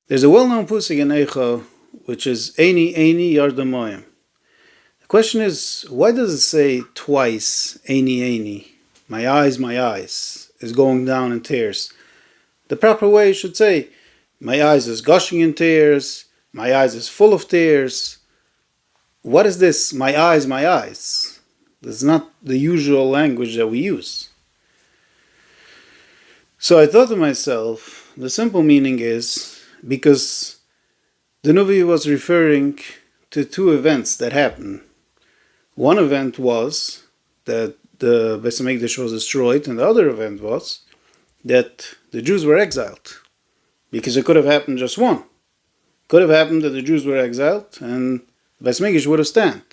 There's a well-known pasuk in Eicha, which is Eini Eini Yardamoyim. The question is, why does it say twice Eini Eini? My eyes is going down in tears. The proper way should say, my eyes is gushing in tears, my eyes is full of tears. What is this, my eyes, my eyes? This is not the usual language that we use. So I thought to myself, the simple meaning is, because the Nuvi was referring to two events that happened. One event was that the Beis HaMikdash was destroyed, and the other event was that the Jews were exiled. Because it could have happened just one. It could have happened that the Jews were exiled, and the Beis HaMikdash would have stand.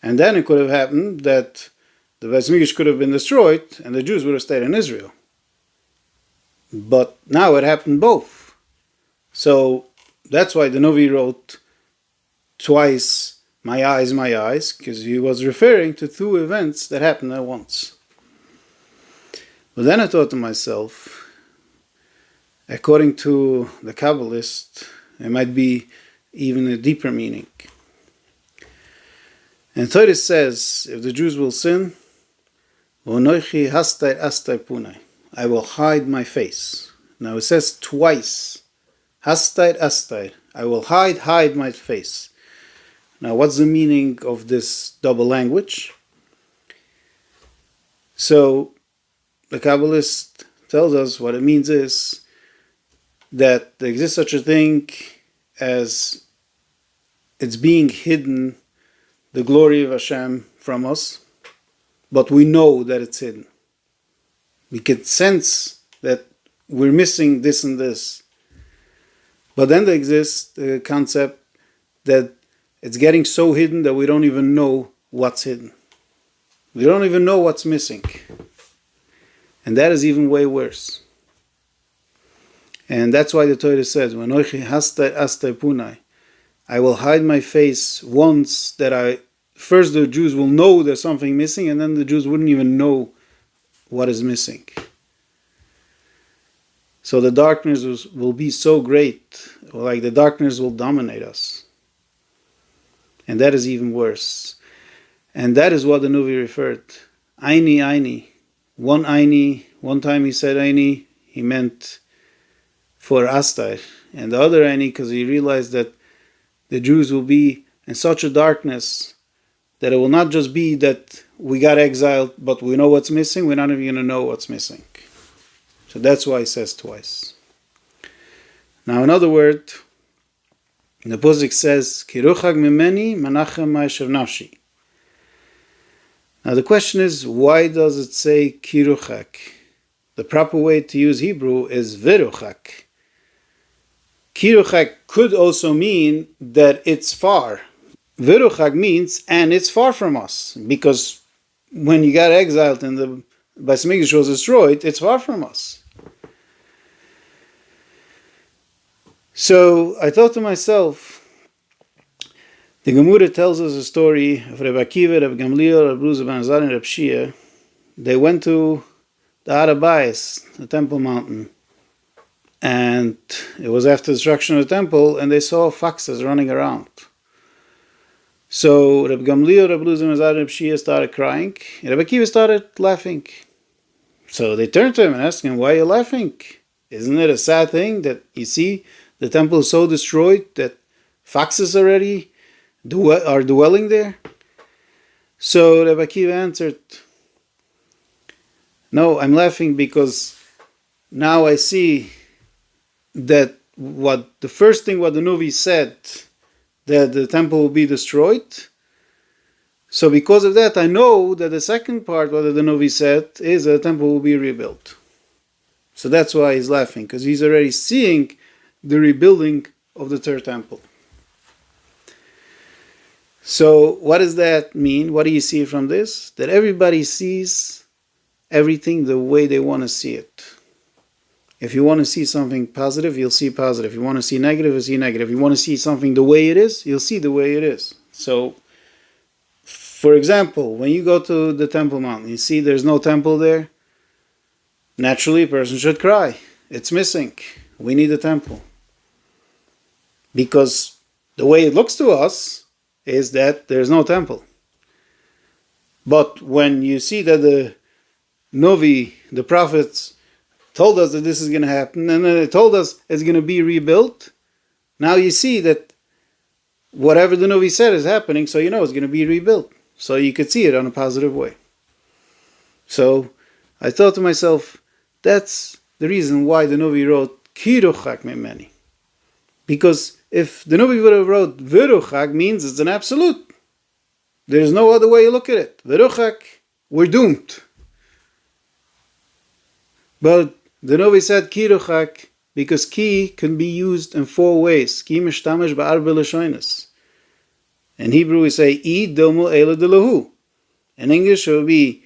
And then it could have happened that the Beis HaMikdash could have been destroyed, and the Jews would have stayed in Israel. But now it happened both. So that's why the Novi wrote twice, my eyes, because he was referring to two events that happened at once. But then I thought to myself, according to the Kabbalist, it might be even a deeper meaning. And Torah says, if the Jews will sin, I will hide my face. Now it says twice, Astay, I will hide my face. Now what's the meaning of this double language? So the Kabbalist tells us what it means is that there exists such a thing as it's being hidden, the glory of Hashem from us, but we know that it's hidden. We can sense that we're missing this and this. But then there exists the concept that it's getting so hidden that we don't even know what's hidden. We don't even know what's missing. And that is even way worse. And that's why the Torah says, I will hide my face once that first the Jews will know there's something missing, and then the Jews wouldn't even know what is missing. So the darkness will be so great, like the darkness will dominate us. And that is even worse. And that is what the Nuvi referred. Aini. One time he said Aini, he meant for Astai. And the other Aini, because he realized that the Jews will be in such a darkness that it will not just be that we got exiled, but we know what's missing, we're not even going to know what's missing. So that's why he says twice. Now another word, the Pasuk says, Kiruchag mimeni menachem ma'ashav nafshi. Now the question is, why does it say Kiruchag? The proper way to use Hebrew is Viruchag. Kiruchag could also mean that it's far. Viruchag means, and it's far from us. Because when you got exiled and the Beis HaMikdash was destroyed, it's far from us. So I thought to myself, the Gemara tells us a story of Rebbe Akiva, Rebbe Gamliel, Rebbe Bruza ben Azar, and Rebbe Shia. They went to the Har HaBayis, the Temple Mountain, and it was after the destruction of the temple, and they saw foxes running around. So Rebbe Gamliel, Rebbe Bruza ben Azar, and Rebbe Shia started crying, and Rebbe Akiva started laughing. So they turned to him and asked him, why are you laughing? Isn't it a sad thing that you see the temple is so destroyed that foxes already are dwelling there? So Rebbe Akiva answered, no, I'm laughing because now I see that the first thing what the Nuvi said, that the temple will be destroyed. So because of that, I know that the second part, what the Nuvi said, is that the temple will be rebuilt. So that's why he's laughing, because he's already seeing the rebuilding of the third temple. So what does that mean? What do you see from this? That everybody sees everything the way they want to see it. If you want to see something positive, you'll see positive. If you want to see negative, you'll see negative. If you want to see something the way it is, you'll see the way it is. So, for example, when you go to the Temple Mountain, you see there's no temple there, naturally a person should cry. It's missing. We need a temple. Because the way it looks to us is that there's no temple. But when you see that the Novi, the prophets, told us that this is going to happen, and then they told us it's going to be rebuilt, now you see that whatever the Novi said is happening, so you know it's going to be rebuilt. So you could see it on a positive way. So I thought to myself, that's the reason why the Novi wrote Kiruchak Mimeni. Because if the Novi would have wrote Viruchak, means it's an absolute. There's no other way you look at it. Viruchak, we're doomed. But the Novi said Kiruchak because ki can be used in 4 ways. Ki mishtamash ba'arba l'shoinas. In Hebrew we say I domu ela delahu. In English it will be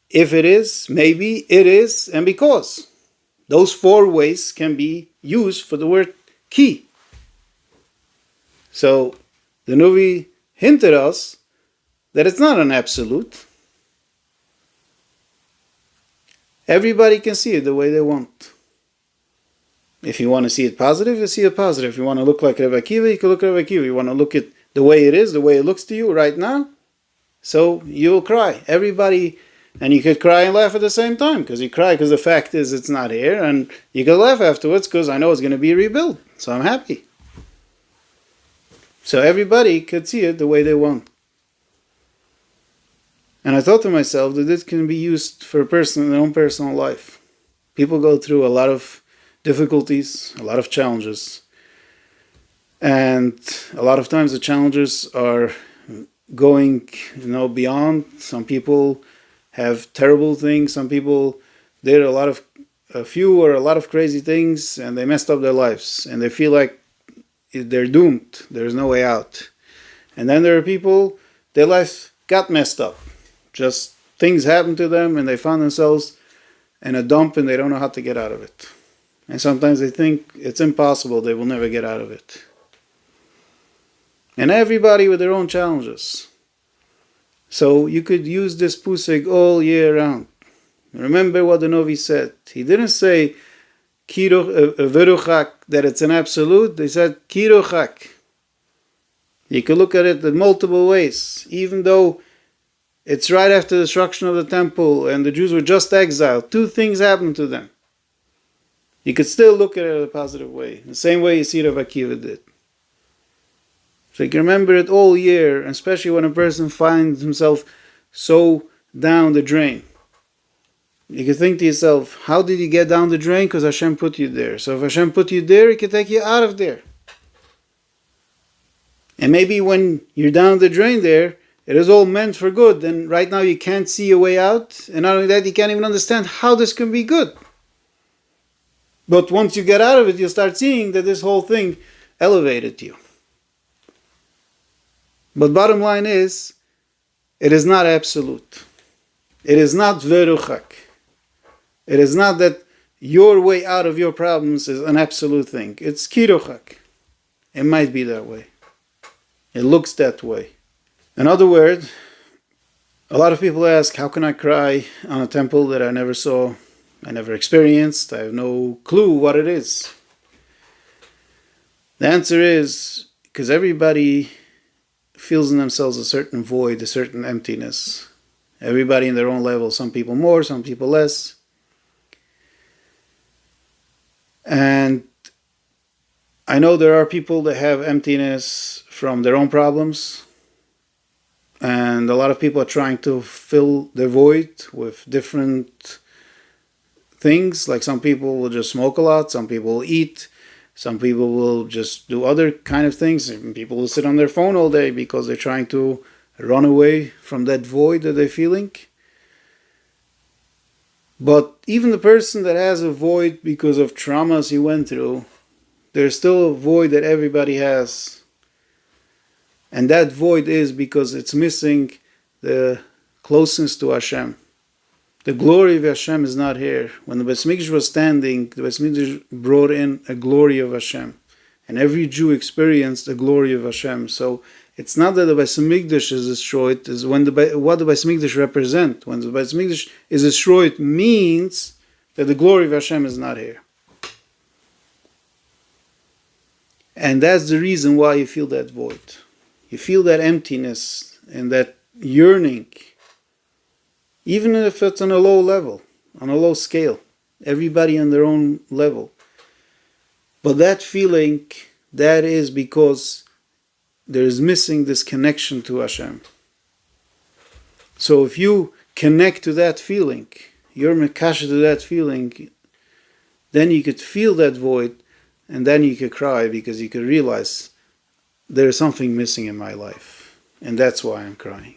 if it is, maybe, it is, and because. Those 4 ways can be used for the word ki. So the Novi hinted us that it's not an absolute. Everybody can see it the way they want. If you want to see it positive, you see it positive. If you want to look like Rebbe Akiva, you can look like Rebbe Akiva. You want to look at the way it is, the way it looks to you right now, so you'll cry. Everybody, and you could cry and laugh at the same time, because you cry because the fact is it's not here, and you can laugh afterwards because I know it's going to be rebuilt, so I'm happy. So everybody could see it the way they want. And I thought to myself that this can be used for a person in their own personal life. People go through a lot of difficulties, a lot of challenges. And a lot of times the challenges are going, beyond. Some people have terrible things. Some people did a few or a lot of crazy things, and they messed up their lives. And they feel like they're doomed. There's no way out. And then there are people, their life got messed up. Just things happened to them and they found themselves in a dump and they don't know how to get out of it. And sometimes they think it's impossible, they will never get out of it. And everybody with their own challenges. So you could use this pusik all year round. Remember what the Novi said. He didn't say Viruchak, that it's an absolute. They said Kiruchak. You could look at it in multiple ways. Even though it's right after the destruction of the temple and the Jews were just exiled, 2 things happened to them. You could still look at it in a positive way. The same way you see Rav Akiva did. So you can remember it all year, especially when a person finds himself so down the drain. You can think to yourself, how did you get down the drain? Because Hashem put you there. So if Hashem put you there, He can take you out of there. And maybe when you're down the drain there, it is all meant for good. And right now you can't see a way out. And not only that, you can't even understand how this can be good. But once you get out of it, you'll start seeing that this whole thing elevated you. But bottom line is, it is not absolute. It is not veruchak. It is not that your way out of your problems is an absolute thing. It's kiruchak. It might be that way. It looks that way. In other words, a lot of people ask, how can I cry on a temple that I never saw, I never experienced, I have no clue what it is? The answer is, because everybody feels in themselves a certain void, a certain emptiness. Everybody in their own level, some people more, some people less. And I know there are people that have emptiness from their own problems. And a lot of people are trying to fill their void with different things. Like some people will just smoke a lot, some people will eat, some people will just do other kind of things. And people will sit on their phone all day because they're trying to run away from that void that they're feeling. But even the person that has a void because of traumas he went through, there's still a void that everybody has. And that void is because it's missing the closeness to Hashem. The glory of Hashem is not here. When the Beis Mikdash was standing, the Beis Mikdash brought in a glory of Hashem. And every Jew experienced the glory of Hashem. So it's not that the Beis Mikdash is destroyed, it's when what the Beis Mikdash represents. When the Beis Mikdash is destroyed means that the glory of Hashem is not here. And that's the reason why you feel that void. You feel that emptiness and that yearning, even if it's on a low level, on a low scale. Everybody on their own level. But that feeling, that is because there is missing this connection to Hashem. So if you connect to that feeling, you're mekash to that feeling, then you could feel that void, and then you could cry because you could realize there is something missing in my life. And that's why I'm crying.